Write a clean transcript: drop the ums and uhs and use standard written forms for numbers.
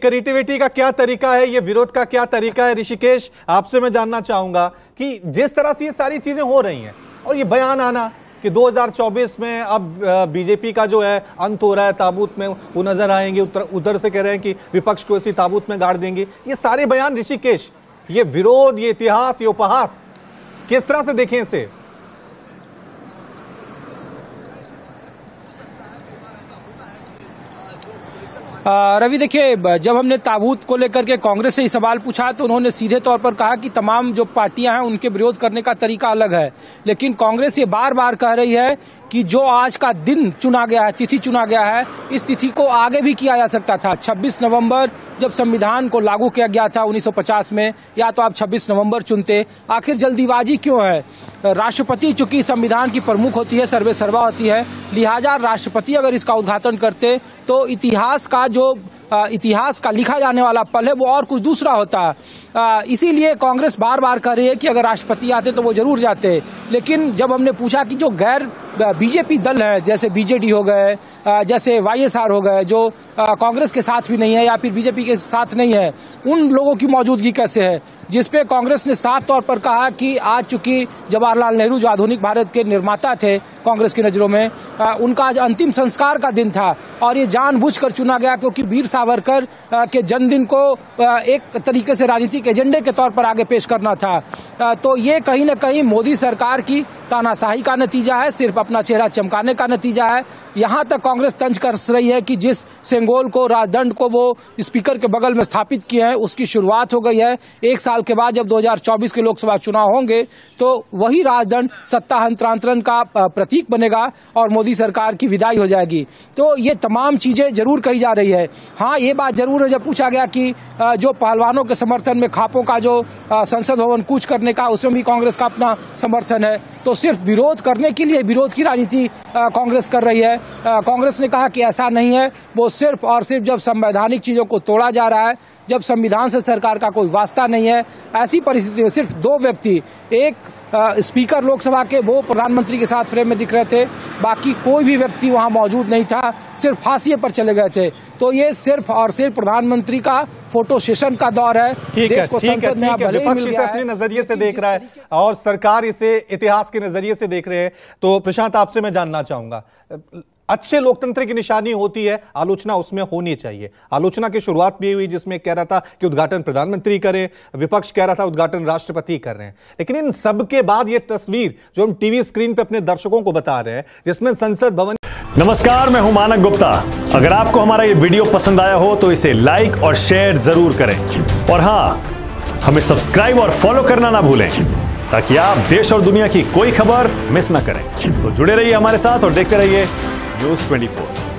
Creativity का क्या तरीका है, ये विरोध का क्या तरीका है? ऋषिकेश, आपसे मैं जानना चाहूंगा कि जिस तरह से ये सारी चीजें हो रही हैं और ये बयान आना कि 2024 में अब बीजेपी का जो है अंत हो रहा है, ताबूत में वो नजर आएंगे, उधर से कह रहे हैं कि विपक्ष को इसी ताबूत में गाड़ देंगे, ये सारे बयान ऋषिकेश, ये विरोध, ये इतिहास, ये उपहास, किस तरह से देखें इसे? रवि, देखिए, जब हमने ताबूत को लेकर के कांग्रेस से ही सवाल पूछा तो उन्होंने सीधे तौर पर कहा कि तमाम जो पार्टियां हैं उनके विरोध करने का तरीका अलग है। लेकिन कांग्रेस ये बार बार कह रही है कि जो आज का दिन चुना गया है, तिथि चुना गया है, इस तिथि को आगे भी किया जा सकता था। 26 नवंबर जब संविधान को लागू किया गया था 1950 में, या तो आप 26 नवंबर चुनते। आखिर जल्दीबाजी क्यों है? राष्ट्रपति चूंकि संविधान की प्रमुख होती है, सर्वे सर्वा होती है, लिहाजा राष्ट्रपति अगर इसका उद्घाटन करते तो इतिहास का लिखा जाने वाला पल है वो और कुछ दूसरा होता। इसीलिए कांग्रेस बार बार कह रही है कि अगर राष्ट्रपति आते तो वो जरूर जाते। लेकिन जब हमने पूछा कि जो गैर बीजेपी दल है, जैसे बीजेडी हो गए, जैसे वाईएसआर हो गए, जो कांग्रेस के साथ भी नहीं है या फिर बीजेपी के साथ नहीं है, उन लोगों की मौजूदगी कैसे है? जिसपे कांग्रेस ने साफ तौर पर कहा कि आज चूंकि जवाहरलाल नेहरू जो आधुनिक भारत के निर्माता थे कांग्रेस की नजरों में, उनका आज अंतिम संस्कार का दिन था और ये जानबूझकर चुना गया क्योंकि वीर सावरकर के जन्मदिन को एक तरीके से राजनीतिक एजेंडे के तौर पर आगे पेश करना था। तो ये कहीं न कहीं मोदी सरकार की तानाशाही का नतीजा है, सिर्फ अपना चेहरा चमकाने का नतीजा है। यहाँ तक कांग्रेस तंज कस रही है कि जिस सेंगोल को, राजदंड को वो स्पीकर के बगल में स्थापित किए हैं, उसकी शुरुआत हो गई है। एक साल के बाद जब 2024 के लोकसभा चुनाव होंगे तो वही राजदंड सत्ता हस्तांतरण का प्रतीक बनेगा और मोदी सरकार की विदाई हो जाएगी। तो ये तमाम चीजें जरूर कही जा रही है। हाँ, ये बात जरूर है, जब पूछा गया कि जो पहलवानों के समर्थन में खापों का जो संसद भवन कूच करने का, उसमें भी कांग्रेस का अपना समर्थन है। तो सिर्फ विरोध करने के लिए विरोध की राजनीति कांग्रेस कर रही है। कांग्रेस ने कहा कि ऐसा नहीं है, वो सिर्फ और सिर्फ जब संवैधानिक चीजों को तोड़ा जा रहा है, जब संविधान से सरकार का कोई वास्ता नहीं है, ऐसी परिस्थिति में सिर्फ दो व्यक्ति, एक स्पीकर लोकसभा के, वो प्रधानमंत्री के साथ फ्रेम में दिख रहे थे, बाकी कोई भी व्यक्ति वहां मौजूद नहीं था, सिर्फ फांसी पर चले गए थे। तो ये सिर्फ और सिर्फ प्रधानमंत्री का फोटो सेशन का दौर है। देश को संसद में विपक्ष इसे अपने नजरिए से देख रहा है और सरकार इसे इतिहास के नजरिए से देख रहे हैं। तो प्रशांत, आपसे मैं जानना चाहूंगा, अच्छे लोकतंत्र की निशानी होती है आलोचना, उसमें होनी चाहिए। आलोचना की शुरुआत भी हुई जिसमें कह रहा था कि उद्घाटन प्रधानमंत्री करें, विपक्ष कह रहा था उद्घाटन राष्ट्रपति कर रहे हैं। लेकिन इन सब के बाद ये तस्वीर जो हम टीवी स्क्रीन पे अपने दर्शकों को बता रहे हैं, जिसमें संसद भवन। नमस्कार, मैं हूं मानक गुप्ता। अगर आपको हमारा ये वीडियो पसंद आया हो तो इसे लाइक और शेयर जरूर करें और हां, हमें सब्सक्राइब और फॉलो करना ना भूलें ताकि आप देश और दुनिया की कोई खबर मिस ना करें। तो जुड़े रहिए हमारे साथ और देखते रहिए News 24।